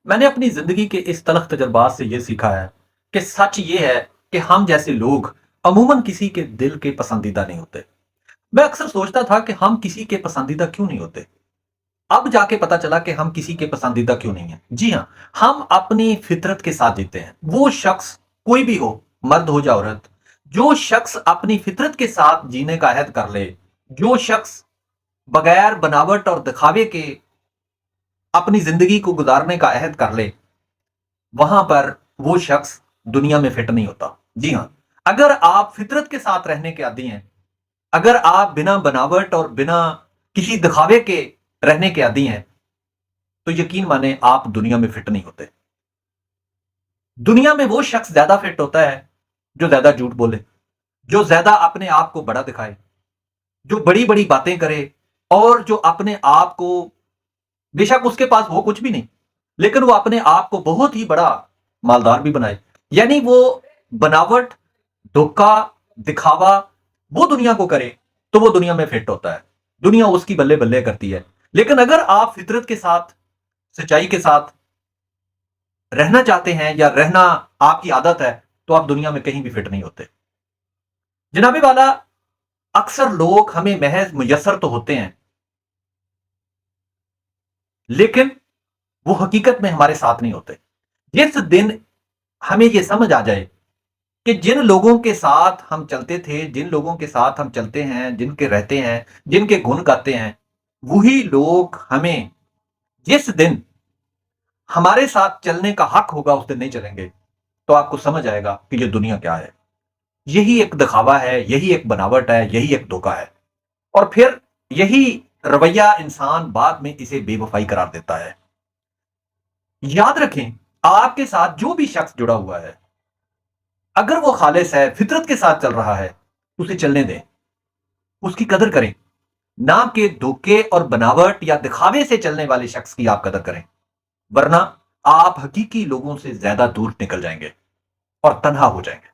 میں نے اپنی زندگی کے اس تلخ تجربات سے یہ سیکھا ہے کہ سچ یہ ہے کہ ہم جیسے لوگ عموماً کسی کے دل کے پسندیدہ نہیں ہوتے۔ میں اکثر سوچتا تھا کہ ہم کسی کے پسندیدہ کیوں نہیں ہوتے۔ اب جا کے پتا چلا کہ ہم کسی کے پسندیدہ کیوں نہیں ہیں۔ جی ہاں، ہم اپنی فطرت کے ساتھ جیتے ہیں۔ وہ شخص کوئی بھی ہو، مرد ہو یا عورت، جو شخص اپنی فطرت کے ساتھ جینے کا عہد کر لے، جو شخص بغیر بناوٹ اور دکھاوے کے اپنی زندگی کو گزارنے کا عہد کر لے، وہاں پر وہ شخص دنیا میں فٹ نہیں ہوتا۔ جی ہاں، اگر آپ فطرت کے ساتھ رہنے کے عادی ہیں، اگر آپ بنا بناوٹ اور بنا کسی دکھاوے کے رہنے کے عادی ہیں، تو یقین مانیں آپ دنیا میں فٹ نہیں ہوتے۔ دنیا میں وہ شخص زیادہ فٹ ہوتا ہے جو زیادہ جھوٹ بولے، جو زیادہ اپنے آپ کو بڑا دکھائے، جو بڑی بڑی باتیں کرے، اور جو اپنے آپ کو، بے شک اس کے پاس وہ کچھ بھی نہیں، لیکن وہ اپنے آپ کو بہت ہی بڑا مالدار بھی بنائے۔ یعنی وہ بناوٹ، دھوکا، دکھاوا وہ دنیا کو کرے تو وہ دنیا میں فٹ ہوتا ہے، دنیا اس کی بلے بلے کرتی ہے۔ لیکن اگر آپ فطرت کے ساتھ، سچائی کے ساتھ رہنا چاہتے ہیں یا رہنا آپ کی عادت ہے، تو آپ دنیا میں کہیں بھی فٹ نہیں ہوتے۔ جناب والا، اکثر لوگ ہمیں محض میسر تو ہوتے ہیں، لیکن وہ حقیقت میں ہمارے ساتھ نہیں ہوتے۔ جس دن ہمیں یہ سمجھ آ جائے کہ جن لوگوں کے ساتھ ہم چلتے تھے، جن لوگوں کے ساتھ ہم چلتے ہیں، جن کے رہتے ہیں، جن کے گن گاتے ہیں، وہی لوگ ہمیں جس دن ہمارے ساتھ چلنے کا حق ہوگا اس دن نہیں چلیں گے، تو آپ کو سمجھ آئے گا کہ یہ دنیا کیا ہے۔ یہی ایک دکھاوا ہے، یہی ایک بناوٹ ہے، یہی ایک دھوکا ہے، اور پھر یہی رویہ انسان بعد میں اسے بے وفائی قرار دیتا ہے۔ یاد رکھیں، آپ کے ساتھ جو بھی شخص جڑا ہوا ہے، اگر وہ خالص ہے، فطرت کے ساتھ چل رہا ہے، اسے چلنے دیں، اس کی قدر کریں، نہ کہ دھوکے اور بناوٹ یا دکھاوے سے چلنے والے شخص کی آپ قدر کریں، ورنہ آپ حقیقی لوگوں سے زیادہ دور نکل جائیں گے اور تنہا ہو جائیں گے۔